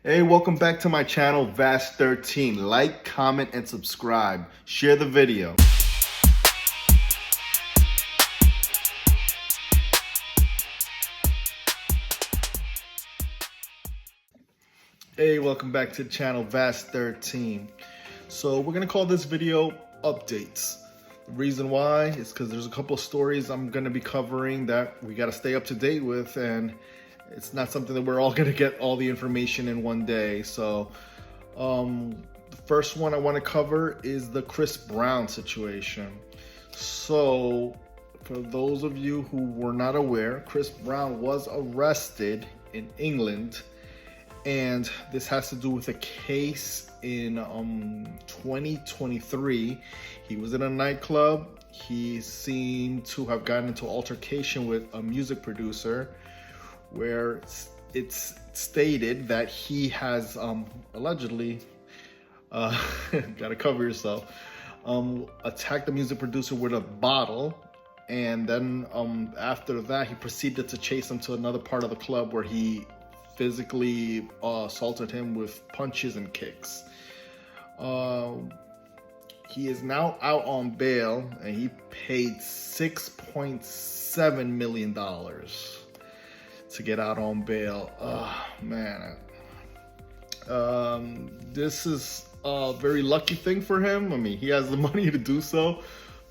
Hey, welcome back to my channel, Vast13. Like, comment, and subscribe. Share the video. Hey, welcome back to the channel, Vast13. So we're gonna call this video updates. The reason why is because there's a couple of stories I'm gonna be covering that we gotta stay up to date with, and it's not something that we're all gonna get all the information in one day. So the first one I want to cover is the Chris Brown situation. So for those of you who were not aware, Chris Brown was arrested in England, and this has to do with a case in 2023. He was in a nightclub. He seemed to have gotten into altercation with a music producer, where it's stated that he has allegedly gotta cover yourself, attacked the music producer with a bottle, and then after that he proceeded to chase him to another part of the club where he physically assaulted him with punches and kicks. He is now out on bail, and he paid $6.7 million to get out on bail. Oh man, this is a very lucky thing for him. I mean, he has the money to do so,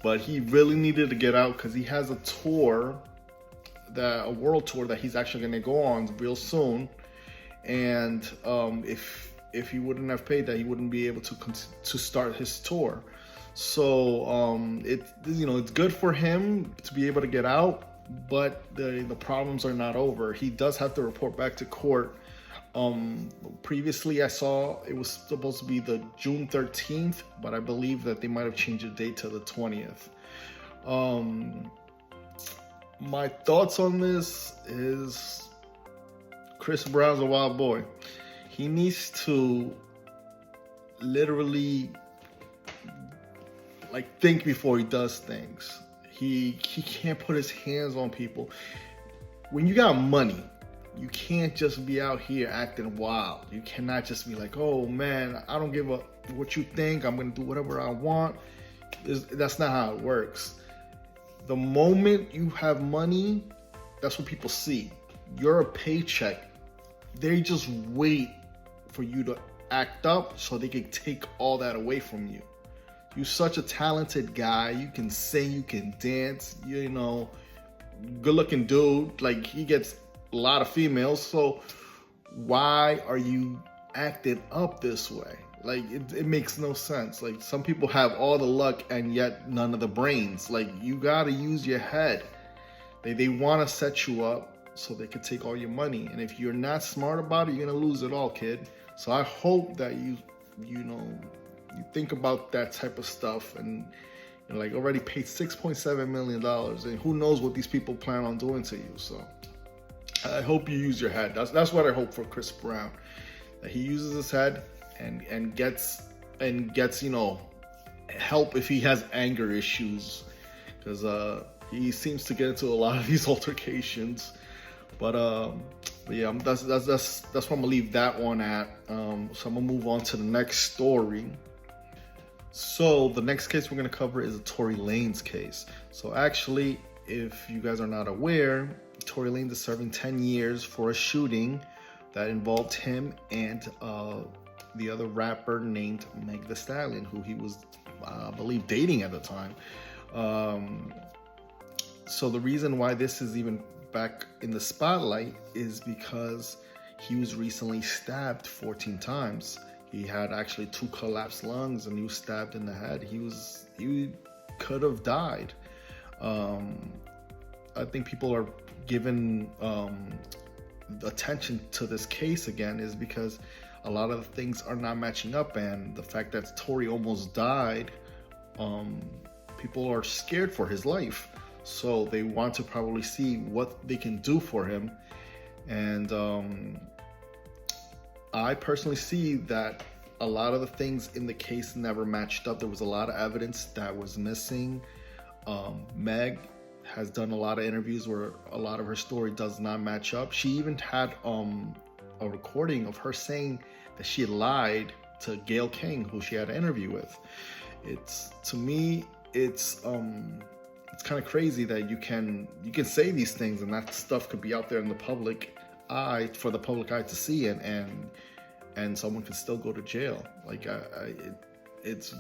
but he really needed to get out because he has a tour, a world tour that he's actually going to go on real soon. And if he wouldn't have paid that, he wouldn't be able to start his tour. So it's good for him to be able to get out, but the problems are not over. He does have to report back to court. Previously I saw it was supposed to be the June 13th, but I believe that they might have changed the date to the 20th. My thoughts on this is Chris Brown's a wild boy. He needs to literally think before he does things. He can't put his hands on people. When you got money, you can't just be out here acting wild. You cannot just be like, oh man, I don't give a what you think. I'm gonna do whatever I want. That's not how it works. The moment you have money, that's what people see. You're a paycheck. They just wait for you to act up so they can take all that away from you. You're such a talented guy. You can sing, you can dance, good looking dude. Like, he gets a lot of females. So why are you acting up this way? Like, it makes no sense. Like, some people have all the luck and yet none of the brains. Like, you gotta use your head. They want to set you up so they can take all your money. And if you're not smart about it, you're gonna lose it all, kid. So I hope that you think about that type of stuff, and already paid $6.7 million, and who knows what these people plan on doing to you. So I hope you use your head. That's what I hope for Chris Brown, that he uses his head and gets help if he has anger issues, because he seems to get into a lot of these altercations. But yeah, that's where I'm gonna leave that one at. So I'm gonna move on to the next story. So the next case we're gonna cover is Tory Lanez case. So actually, if you guys are not aware, Tory Lanez is serving 10 years for a shooting that involved him and the other rapper named Meg Thee Stallion, who he was, I believe, dating at the time. So the reason why this is even back in the spotlight is because he was recently stabbed 14 times. He had actually 2 collapsed lungs, and he was stabbed in the head. He could have died. I think people are giving attention to this case again is because a lot of the things are not matching up, and the fact that Tory almost died, people are scared for his life. So they want to probably see what they can do for him. And I personally see that a lot of the things in the case never matched up. There was a lot of evidence that was missing. Meg has done a lot of interviews where a lot of her story does not match up. She even had a recording of her saying that she lied to Gayle King, who she had an interview with. It's, to me, it's kind of crazy that you can say these things and that stuff could be out there in the public eye for the public eye to see, and someone could still go to jail. Like it's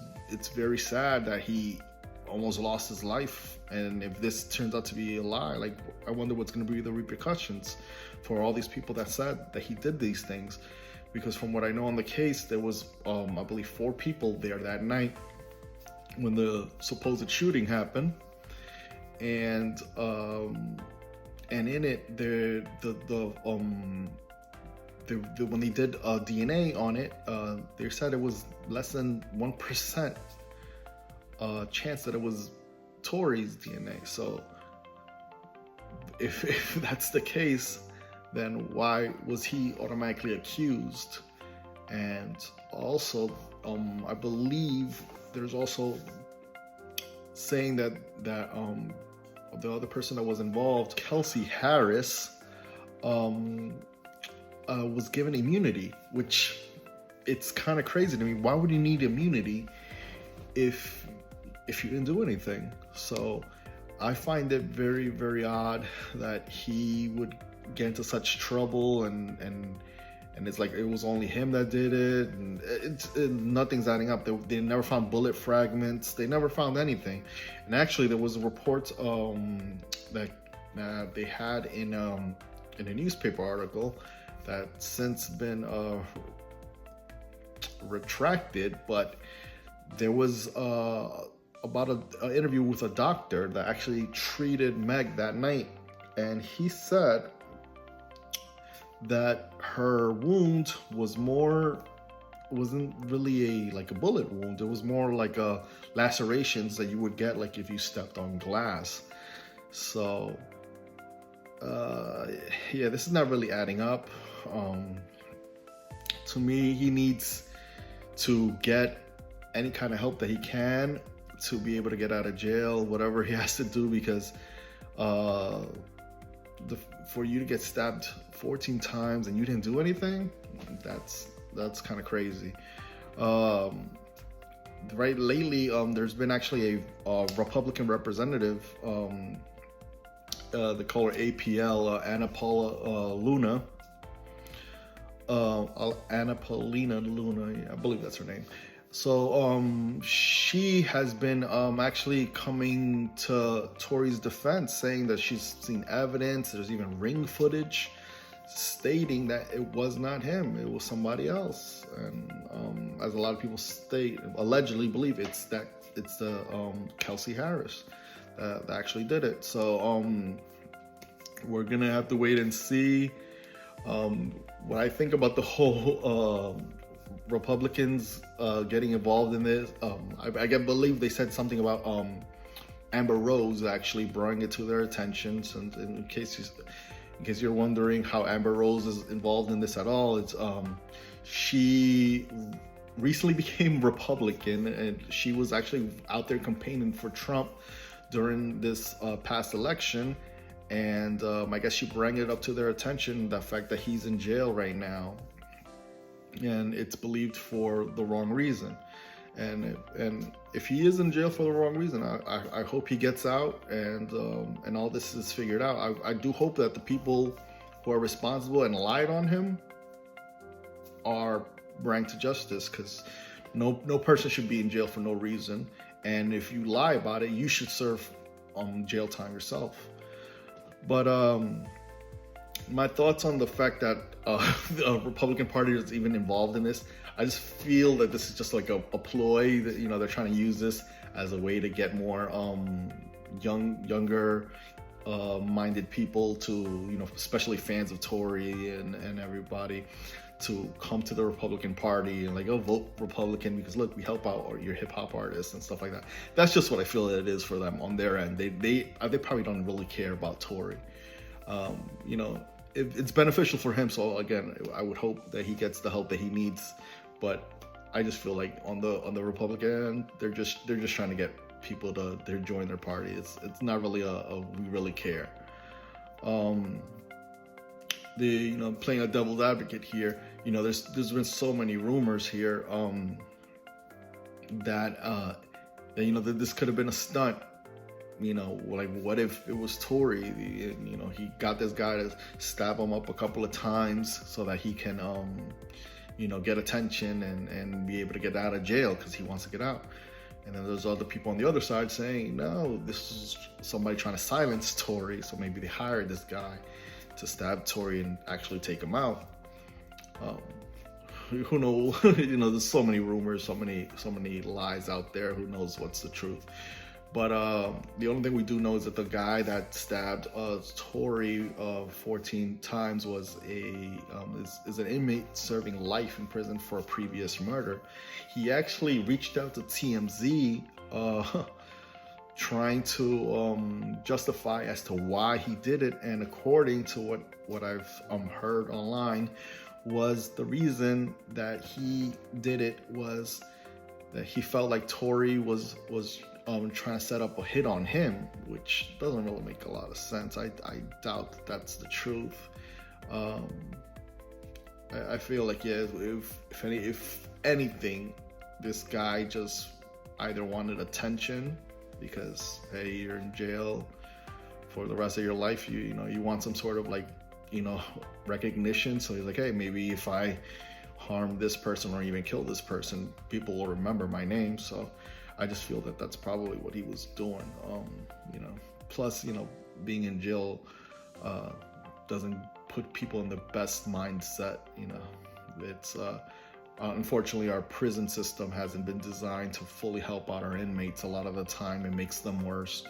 very sad that he almost lost his life, and if this turns out to be a lie, like I wonder what's going to be the repercussions for all these people that said that he did these things. Because from what I know on the case, there was I believe 4 people there that night when the supposed shooting happened, and in it when they did DNA on it, they said it was less than 1% chance that it was Tory's DNA. So if that's the case, then why was he automatically accused? And also, I believe there's also saying that the other person that was involved, Kelsey Harris, was given immunity, which it's kind of crazy to me. Why would you need immunity if you didn't do anything? So I find it very, very odd that he would get into such trouble, and it's like it was only him that did it, and nothing's adding up. They never found bullet fragments. They never found anything. And actually, there was a report that they had in a newspaper article that's since been retracted, but there was about an interview with a doctor that actually treated Meg that night, and he said that her wound wasn't really like a bullet wound. It was more like a lacerations that you would get like if you stepped on glass. So yeah, this is not really adding up. To me, he needs to get any kind of help that he can to be able to get out of jail, whatever he has to do, because for you to get stabbed 14 times and you didn't do anything, that's kind of crazy. Right, lately, there's been actually a Republican representative, they call her APL, Anna Paulina Luna, yeah, I believe that's her name. So she has been actually coming to Tory's defense, saying that she's seen evidence, there's even ring footage stating that it was not him, it was somebody else. And as a lot of people allegedly believe, it's the Kelsey Harris that actually did it. So we're gonna have to wait and see. What I think about the whole Republicans getting involved in this, I believe they said something about Amber Rose actually bringing it to their attention. And in case you're wondering how Amber Rose is involved in this at all, it's she recently became Republican, and she was actually out there campaigning for Trump during this past election. And I guess she brought it up to their attention, the fact that he's in jail right now, and it's believed for the wrong reason. And if he is in jail for the wrong reason, I hope he gets out and all this is figured out. I do hope that the people who are responsible and lied on him are brought to justice, because no person should be in jail for no reason. And if you lie about it, you should serve jail time yourself. But my thoughts on the fact that the Republican Party is even involved in this, I just feel that this is just like a ploy that, they're trying to use this as a way to get more younger minded people to, especially fans of Tory and everybody, to come to the Republican Party and vote Republican because look, we help out your hip hop artists and stuff like that. That's just what I feel that it is for them on their end. They probably don't really care about Tory. It's beneficial for him. So again, I would hope that he gets the help that he needs. But I just feel like on the Republican end, they're just trying to get people to join their party. It's not really a we really care. playing a devil's advocate here, there's been so many rumors here that that this could have been a stunt. Like what if it was Tory? He got this guy to stab him up a couple of times so that he can get attention and be able to get out of jail because he wants to get out. And then there's other people on the other side saying, no, this is somebody trying to silence Tory, so maybe they hired this guy to stab Tory and actually take him out. Who knows? There's so many rumors, so many lies out there. Who knows what's the truth? But the only thing we do know is that the guy that stabbed Tory 14 times was is an inmate serving life in prison for a previous murder. He actually reached out to TMZ trying to justify as to why he did it, and according to what I've heard online, was the reason that he did it was that he felt like Tory was trying to set up a hit on him, which doesn't really make a lot of sense. I doubt that's the truth. I feel like, yeah, if anything, this guy just either wanted attention because, hey, you're in jail for the rest of your life. You want some sort of recognition. So he's like, hey, maybe if I harm this person or even kill this person, people will remember my name. So I just feel that that's probably what he was doing. Plus, being in jail doesn't put people in the best mindset. It's unfortunately, our prison system hasn't been designed to fully help out our inmates. A lot of the time, it makes them worse.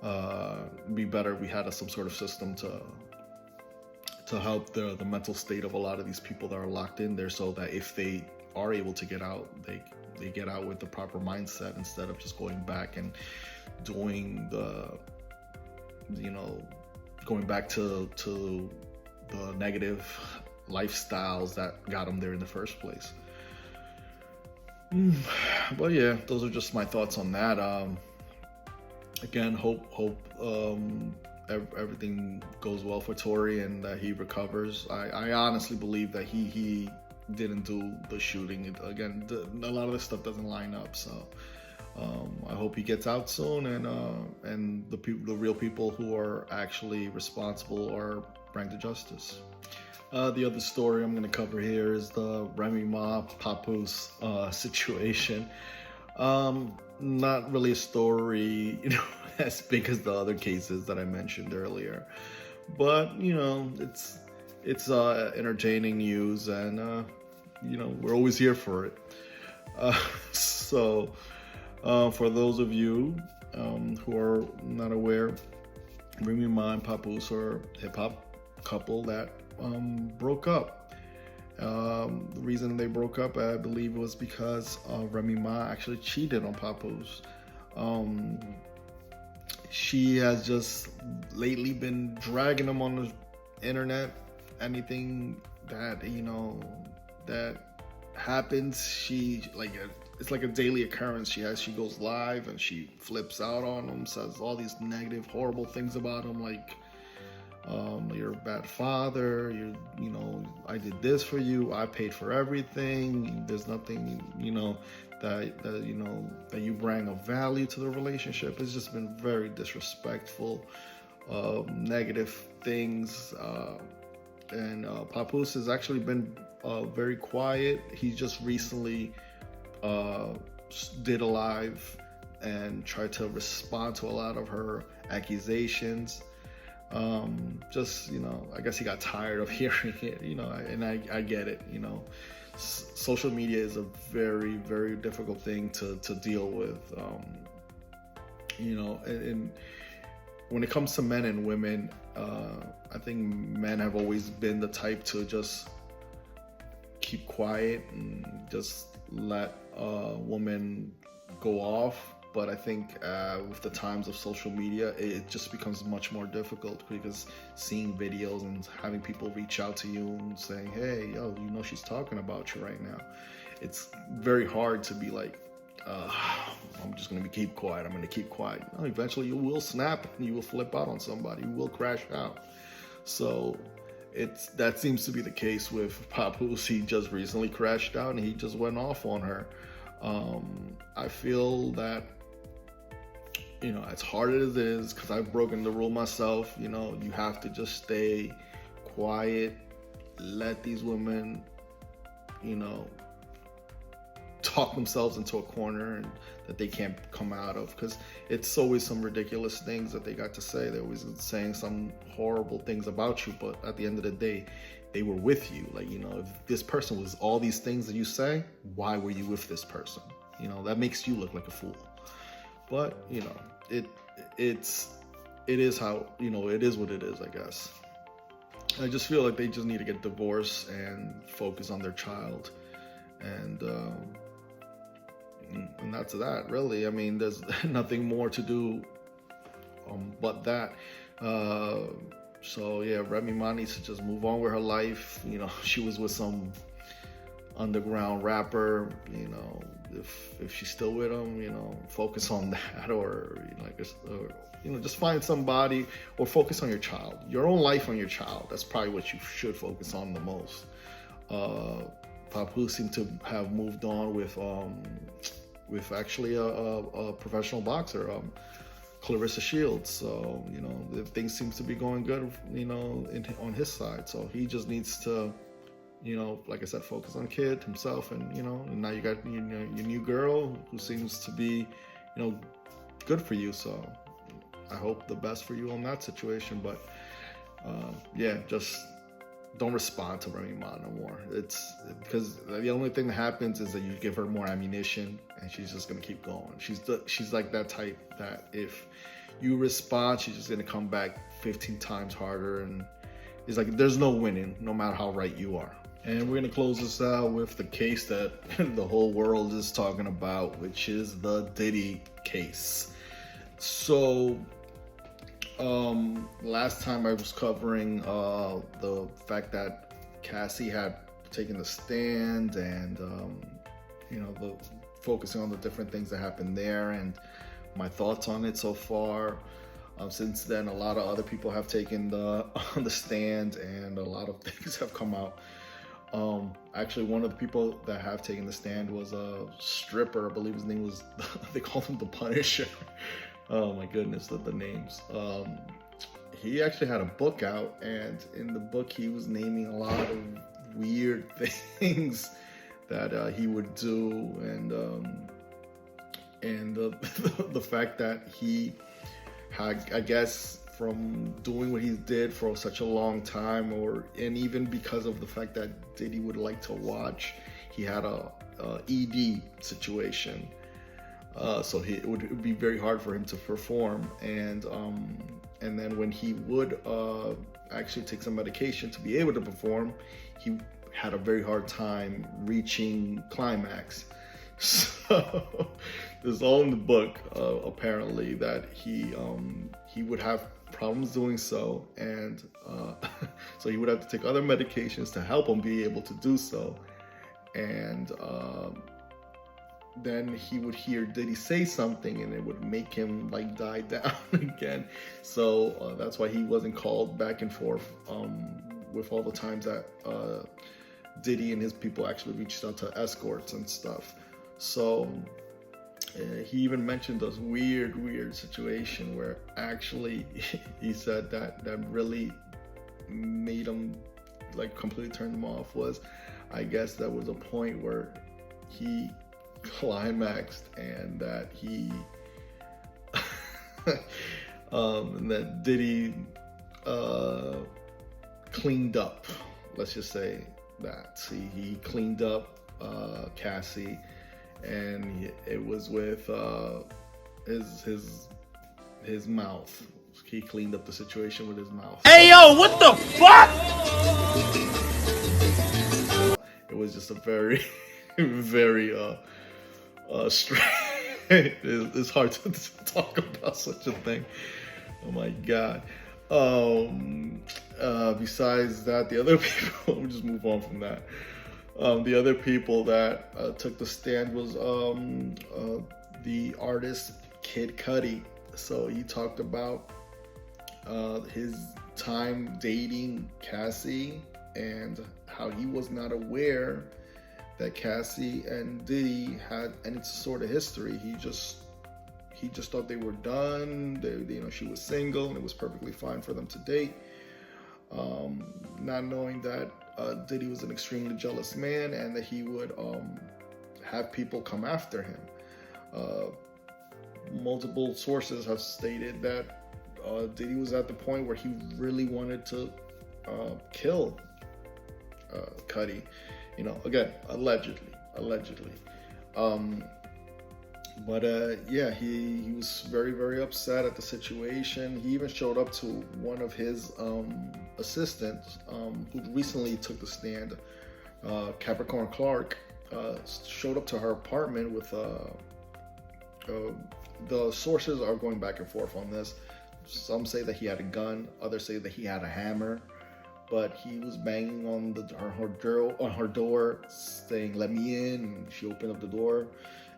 It'd be better if we had some sort of system to help the mental state of a lot of these people that are locked in there, so that if they are able to get out, they get out with the proper mindset instead of just going back and doing going back to the negative lifestyles that got them there in the first place. But yeah, those are just my thoughts on that. Again, hope everything goes well for Tory and that he recovers. I honestly believe that he didn't do the shooting. Again, a lot of this stuff doesn't line up, so I hope he gets out soon, and the real people who are actually responsible are brought to justice. The other story I'm going to cover here is the Remy Ma Papoose situation. Not really a story, as big as the other cases that I mentioned earlier, but it's entertaining news, and we're always here for it. So for those of you who are not aware, Remy Ma and Papoose are a hip-hop couple that broke up. The reason they broke up, I believe, was because Remy Ma actually cheated on Papoose. She has just lately been dragging him on the internet. Anything that that happens, it's like a daily occurrence. She goes live and she flips out on him, says all these negative, horrible things about him, like you're a bad father, I did this for you, I paid for everything, there's nothing that you bring of value to the relationship. It's just been very disrespectful, negative things, and Papoose has actually been very quiet. He just recently did a live and tried to respond to a lot of her accusations. I guess he got tired of hearing it, and I get it. Social media is a very, very difficult thing to deal with, and when it comes to men and women, I think men have always been the type to just keep quiet and just let a woman go off. But I think with the times of social media, it just becomes much more difficult, because seeing videos and having people reach out to you and saying, hey, yo, she's talking about you right now. It's very hard to be like, I'm just going to keep quiet. I'm going to keep quiet. No, eventually you will snap and you will flip out on somebody. You will crash out. So that seems to be the case with Papoose. He just recently crashed out and he just went off on her. I feel that, as hard as it is, because I've broken the rule myself, you have to just stay quiet, let these women, talk themselves into a corner and that they can't come out of, because it's always some ridiculous things that they got to say. They're always saying some horrible things about you, but at the end of the day, they were with you. Like, if this person was all these things that you say, why were you with this person? That makes you look like a fool. But it is how, it is what it is, I guess. I just feel like they just need to get divorced and focus on their child, and that's that, really. I mean, there's nothing more to do but that. So yeah, Remy Ma needs to just move on with her life. She was with some underground rapper. If she's still with him, focus on that, or just find somebody, or focus on your child, your own life, on your child. That's probably what you should focus on the most. Papoose seemed to have moved on with actually a professional boxer, Clarissa Shields. So things seems to be going good, on his side. So he just needs to, like I said, focus on kid, himself, and and now you got your new girl who seems to be, good for you. So I hope the best for you on that situation. But yeah, just don't respond to Remy Ma no more. It's because the only thing that happens is that you give her more ammunition, and she's just gonna keep going. She's like that type that if you respond, she's just gonna come back 15 times harder, and it's like there's no winning, no matter how right you are. And we're gonna close this out with the case that the whole world is talking about, which is the Diddy case. So last time I was covering the fact that Cassie had taken the stand, and the focusing on the different things that happened there and my thoughts on it so far. Since then, a lot of other people have taken on the stand, and a lot of things have come out. Actually, one of the people that have taken the stand was a stripper. I believe his name was, they called him the Punisher. Oh my goodness, the names. He actually had a book out, and in the book he was naming a lot of weird things that he would do, and the fact that he had, I guess, from doing what he did for such a long time, and even because of the fact that Diddy would like to watch, he had a ED situation. So it would be very hard for him to perform, and then when he would actually take some medication to be able to perform, he had a very hard time reaching climax. So there's all in the book, apparently, that he would have problems doing so, and so he would have to take other medications to help him be able to do so, and then he would hear Diddy say something, and it would make him like die down again. So that's why he wasn't called back and forth with all the times that Diddy and his people actually reached out to escorts and stuff. So he even mentioned this weird situation where actually he said that really made him like completely turned him off was, I guess there was a point where he climaxed, and that he and that Diddy cleaned up. Let's just say that. See, he cleaned up Cassie, and it was with his mouth. He cleaned up the situation with his mouth. Hey yo, what the fuck? It was just a very strange. It's hard to talk about such a thing. Oh my god. Besides that, the other people, we'll just move on from that. The other people that took the stand was the artist Kid Cudi. So he talked about his time dating Cassie and how he was not aware that Cassie and Diddy had any sort of history. He just thought they were done. She was single and it was perfectly fine for them to date. Not knowing that Diddy was an extremely jealous man and that he would have people come after him. Multiple sources have stated that Diddy was at the point where he really wanted to kill Cudi. Again, allegedly. But yeah, he was very, very upset at the situation. He even showed up to one of his assistants who recently took the stand, Capricorn Clark, showed up to her apartment with the sources are going back and forth on this. Some say that he had a gun, others say that he had a hammer, but he was banging on her door, saying, "Let me in." And she opened up the door,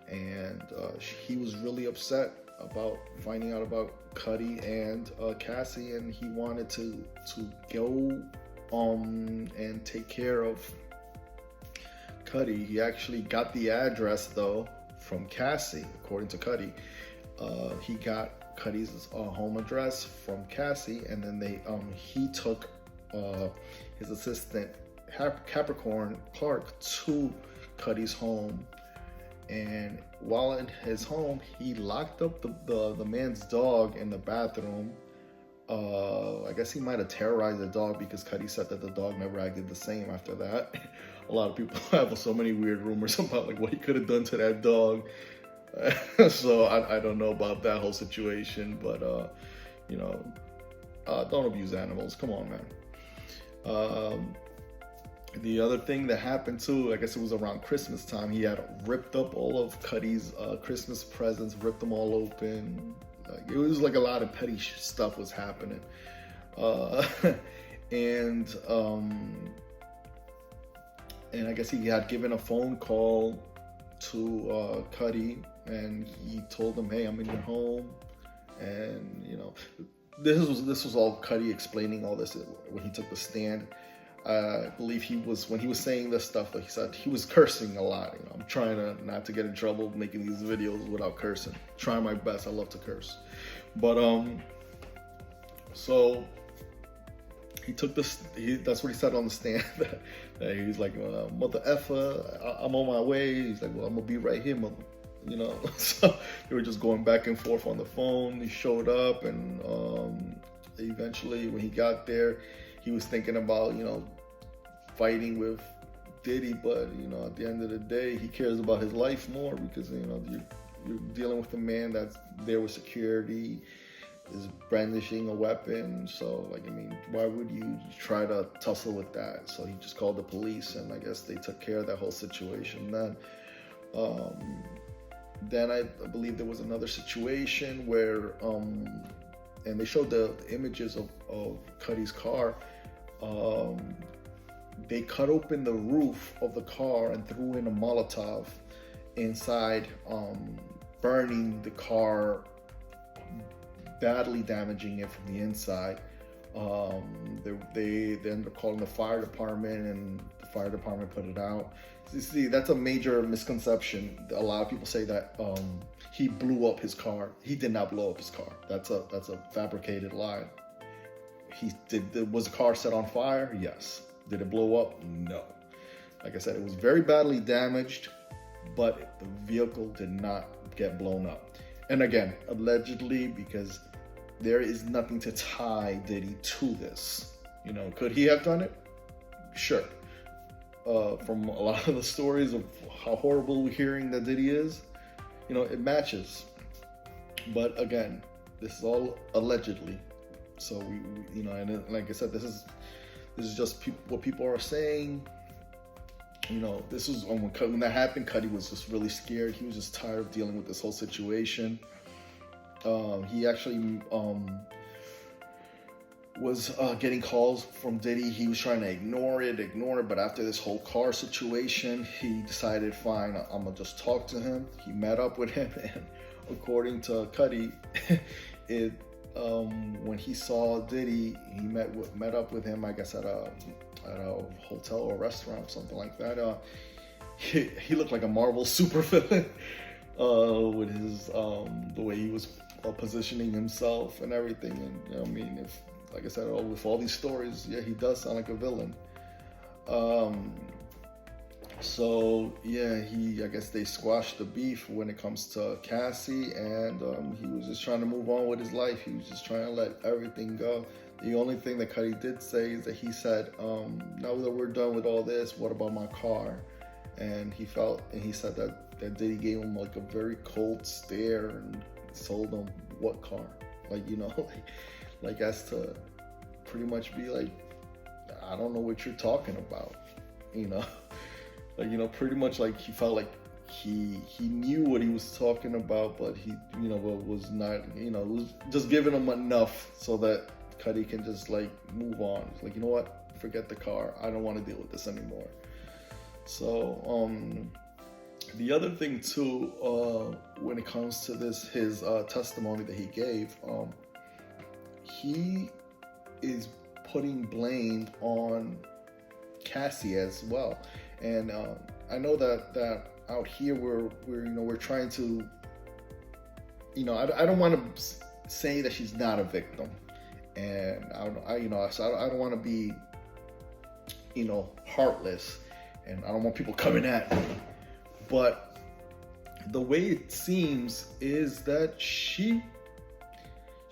and he was really upset about finding out about Cudi and Cassie, and he wanted to go and take care of Cudi. He actually got the address though from Cassie, according to Cudi. He got Cudi's home address from Cassie, and then he took his assistant Capricorn Clark to Cudi's home, and while in his home, he locked up the man's dog in the bathroom. I guess he might have terrorized the dog, because Cudi said that the dog never acted the same after that. A lot of people have so many weird rumors about like what he could have done to that dog. So I don't know about that whole situation, but don't abuse animals. Come on, man. The other thing that happened too, I guess it was around Christmas time, he had ripped up all of Cudi's Christmas presents, ripped them all open. It was like a lot of petty stuff was happening. And I guess he had given a phone call to Cudi, and he told him, "Hey, I'm in your home." And this was all Cudi explaining all this when he took the stand. I believe when he was saying this stuff, like he said, he was cursing a lot. I'm trying not to get in trouble making these videos without cursing. Trying my best. I love to curse. But so he took this. That's what he said on the stand. That he's like, "Mother effer, I'm on my way." He's like, "Well, I'm gonna be right here, mother." So they were just going back and forth on the phone. He showed up, and eventually, when he got there, he was thinking about, fighting with Diddy, but at the end of the day, he cares about his life more, because you're dealing with a man that's there with security, is brandishing a weapon. So why would you try to tussle with that? So he just called the police, and I guess they took care of that whole situation. Then I believe there was another situation where and they showed the images of Cudi's car. They cut open the roof of the car and threw in a Molotov inside, burning the car, badly damaging it from the inside. They ended up calling the fire department, and the fire department put it out. You see, that's a major misconception. A lot of people say that he blew up his car. He did not blow up his car. That's a fabricated lie. Was the car set on fire? Yes. Did it blow up? No. Like I said, it was very badly damaged, but the vehicle did not get blown up. And again, allegedly, because there is nothing to tie Diddy to this. Could he have done it? Sure. From a lot of the stories of how horrible we're hearing that Diddy is, it matches. But again, this is all allegedly. So and like I said, this is just what people are saying. This was when that happened. Cudi was just really scared. He was just tired of dealing with this whole situation. He actually was getting calls from Diddy. He was trying to ignore it, but after this whole car situation, he decided, fine, I'm gonna just talk to him. He met up with him, and according to Cudi, when he saw Diddy, he met up with him, I guess, at a hotel or restaurant, something like that. He looked like a Marvel supervillain with his the way he was positioning himself and everything. And you know, I mean, if like I said, with all these stories, yeah, he does sound like a villain. So yeah, I guess they squashed the beef when it comes to Cassie, and he was just trying to move on with his life. He was just trying to let everything go. The only thing that Cudi did say is that he said, now that we're done with all this, what about my car? And he said that Diddy gave him like a very cold stare and told him, what car? Like, you know, like as to pretty much be like, I don't know what you're talking about, you know? Like, you know, pretty much like he felt like he knew what he was talking about, but he, you know, was not, you know, was just giving him enough so that Cudi can just like move on. It's like, you know what? Forget the car. I don't want to deal with this anymore. So, the other thing too, when it comes to his testimony that he gave, he is putting blame on Cassie as well. And I know that out here we're trying to, you know, I don't want to say that she's not a victim, and I don't want to be, you know, heartless, and I don't want people coming at me, but the way it seems is that she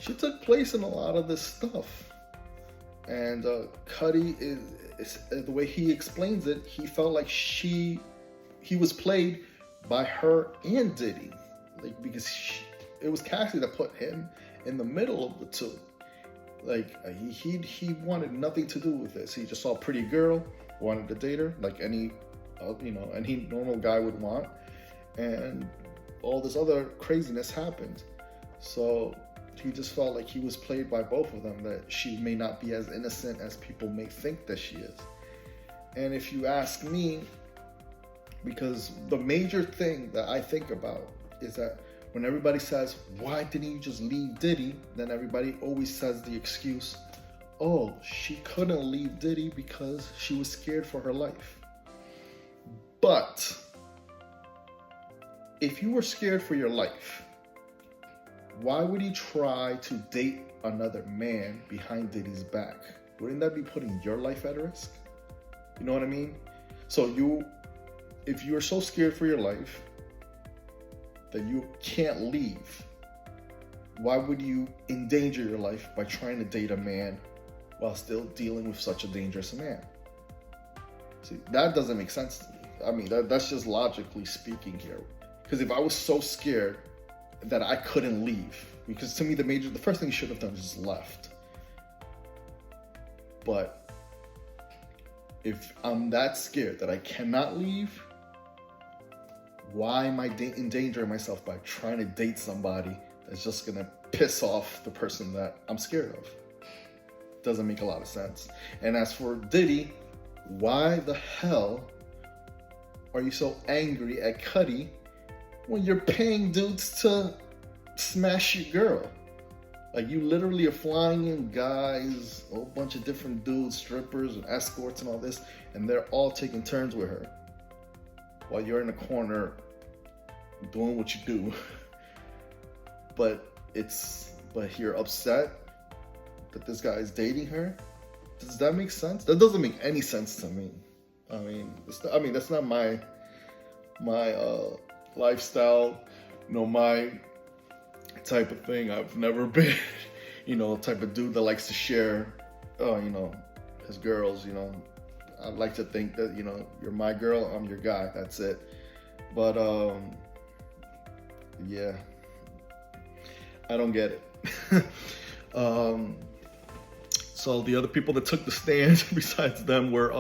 took place in a lot of this stuff, and Cudi is the way he explains it, he felt like he was played by her and Diddy, like, because it was Cassie that put him in the middle of the two. Like, he wanted nothing to do with this. He just saw a pretty girl, wanted to date her, like any normal guy would want, and all this other craziness happened. So he just felt like he was played by both of them, that she may not be as innocent as people may think that she is. And if you ask me, because the major thing that I think about is that when everybody says, why didn't you just leave Diddy? Then everybody always says the excuse, oh, she couldn't leave Diddy because she was scared for her life. But if you were scared for your life, why would you try to date another man behind Diddy's back? Wouldn't that be putting your life at risk? You know what I mean? So if you're so scared for your life that you can't leave, why would you endanger your life by trying to date a man while still dealing with such a dangerous man? See, that doesn't make sense to me. I mean, that's just logically speaking here. Because if I was so scared that I couldn't leave, because to me the first thing you should have done is just left. But if I'm that scared that I cannot leave, why am I endangering myself by trying to date somebody that's just gonna piss off the person that I'm scared of? Doesn't make a lot of sense. And as for Diddy, why the hell are you so angry at Cudi when you're paying dudes to smash your girl? Like, you literally are flying in guys, a whole bunch of different dudes, strippers and escorts and all this, and they're all taking turns with her while you're in the corner doing what you do. But you're upset that this guy is dating her? Does that make sense? That doesn't make any sense to me. I mean, that's not my lifestyle, you know, my type of thing. I've never been, you know, the type of dude that likes to share, you know, his girls. You know, I'd like to think that, you know, you're my girl, I'm your guy. That's it. But yeah, I don't get it. So the other people that took the stand besides them were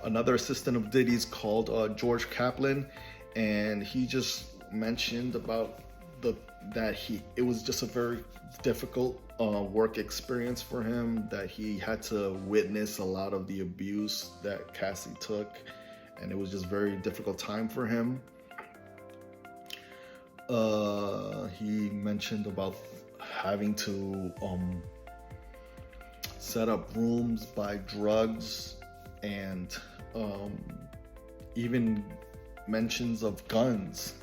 another assistant of Diddy's called George Kaplan, and he just mentioned about it was just a very difficult work experience for him, that he had to witness a lot of the abuse that Cassie took, and it was just very difficult time for him. He mentioned about having to set up rooms, buy drugs, and even mentions of guns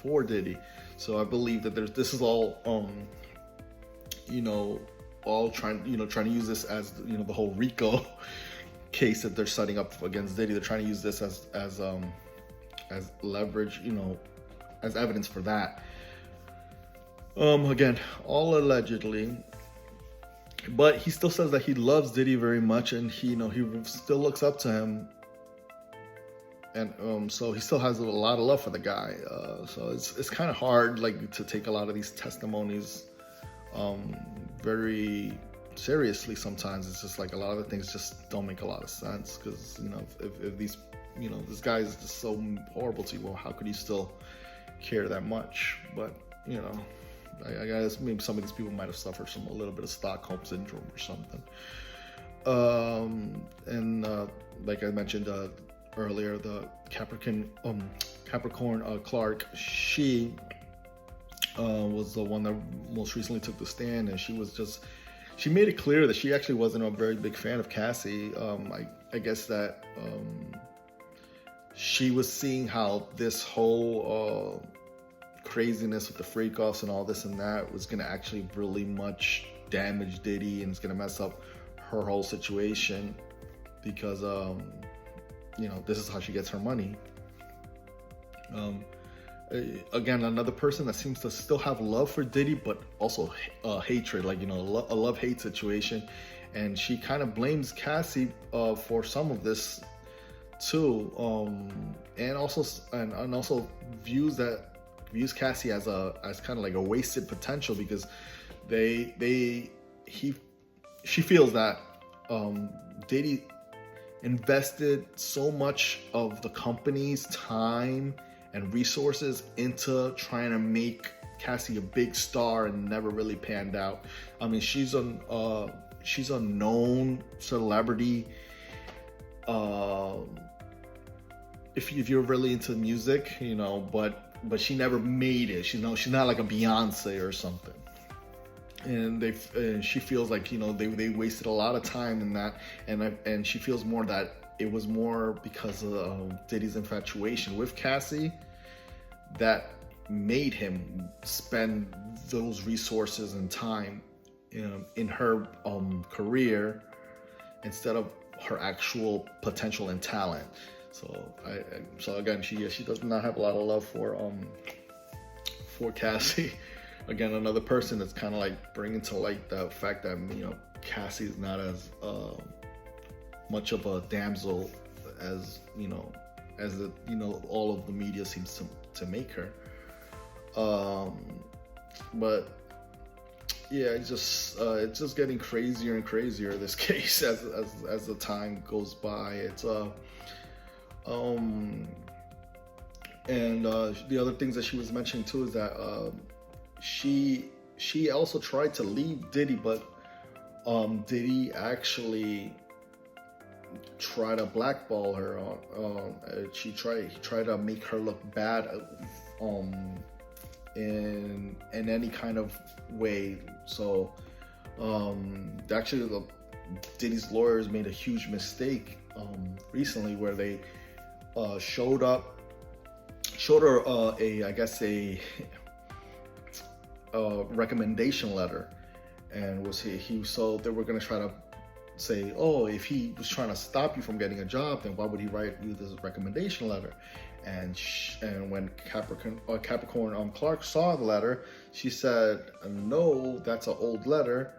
for Diddy. So I believe that this is all all trying to use this as the whole RICO case that they're setting up against Diddy. They're trying to use this as leverage, as evidence for that. Again, all allegedly, but he still says that he loves Diddy very much, and he still looks up to him, and so he still has a lot of love for the guy. So it's kind of hard, like, to take a lot of these testimonies very seriously. Sometimes it's just like a lot of the things just don't make a lot of sense, because if these this guy is just so horrible to you, well, how could you still care that much? But I guess maybe some of these people might have suffered a little bit of Stockholm syndrome or something. And like I mentioned earlier, the Capricorn Clark, she was the one that most recently took the stand, and she made it clear that she actually wasn't a very big fan of Cassie. I guess that she was seeing how this whole craziness with the freak offs and all this and that was going to actually really much damage Diddy, and it's going to mess up her whole situation, because this is how she gets her money. Again, another person that seems to still have love for Diddy, but also hatred, like a love-hate situation, and she kind of blames Cassie for some of this too, and also views Cassie as kind of like a wasted potential, because she feels that Diddy invested so much of the company's time and resources into trying to make Cassie a big star, and never really panned out. I mean, she's a known celebrity. If you're really into music, but she never made it. She's not like a Beyonce or something. And she feels like they wasted a lot of time in that, and she feels more that it was more because of Diddy's infatuation with Cassie that made him spend those resources and time in her career instead of her actual potential and talent. So again, she does not have a lot of love for Cassie. Again, another person that's kind of like bringing to light the fact that Cassie is not as much of a damsel as all of the media seems to make her. But yeah, it's just getting crazier and crazier, this case, as the time goes by. It's and the other things that she was mentioning too is that she also tried to leave Diddy, but Diddy actually tried to blackball her. He tried to make her look bad in any kind of way. So actually, Diddy's lawyers made a huge mistake recently, where they showed her a recommendation letter, and so they were going to try to say, oh, if he was trying to stop you from getting a job, then why would he write you this recommendation letter? And when Capricorn Clark saw the letter, she said, no, that's an old letter,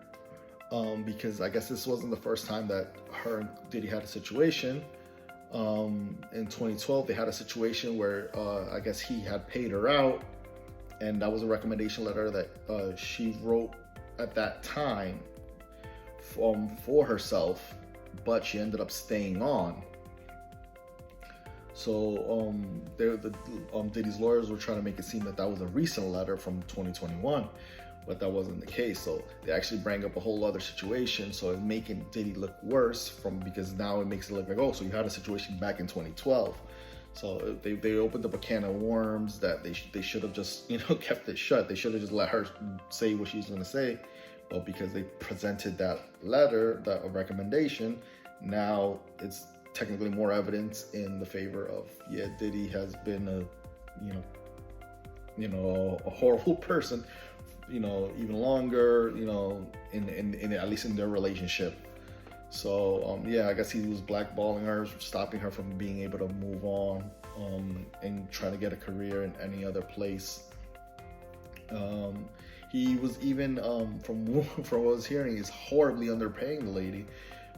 because I guess this wasn't the first time that her and Diddy had a situation. In 2012, they had a situation where I guess he had paid her out, and that was a recommendation letter that she wrote at that time for herself, but she ended up staying on. So Diddy's lawyers were trying to make it seem that was a recent letter from 2021, but that wasn't the case. So they actually bring up a whole other situation, so it's making Diddy look worse because now it makes it look like, oh, so you had a situation back in 2012. So they opened up a can of worms that they should have just, you know, kept it shut. They should have just let her say what she's going to say. But because they presented that letter, that recommendation, now it's technically more evidence in the favor of, yeah, Diddy has been a horrible person, you know, even longer, you know, in at least in their relationship. So yeah, I guess he was blackballing her, stopping her from being able to move on, and trying to get a career in any other place. He was even, from what I was hearing, is horribly underpaying the lady,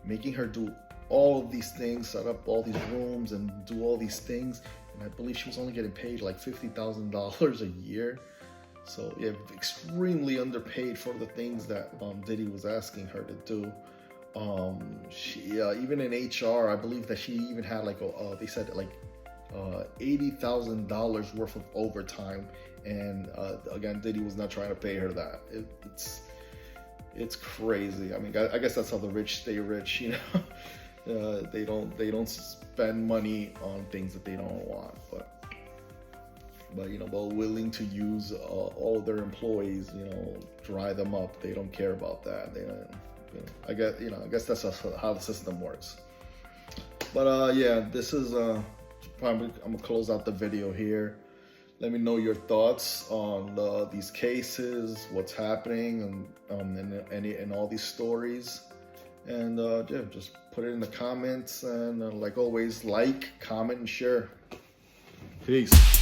making her do all of these things, set up all these rooms and do all these things. And I believe she was only getting paid like $50,000 a year. So yeah, extremely underpaid for the things that Diddy was asking her to do. She even in HR, I believe that she even had like they said like $80,000 worth of overtime, and again, Diddy was not trying to pay her that. It's crazy. I mean, I guess that's how the rich stay rich, you know. They don't spend money on things that they don't want, but you know, they're willing to use all of their employees, you know, dry them up. They don't care about that. They don't. I guess that's how the system works. But yeah, this is probably, I'm gonna close out the video here. Let me know your thoughts on these cases, what's happening, and all these stories. And yeah, just put it in the comments. And like always, like, comment, and share. Peace.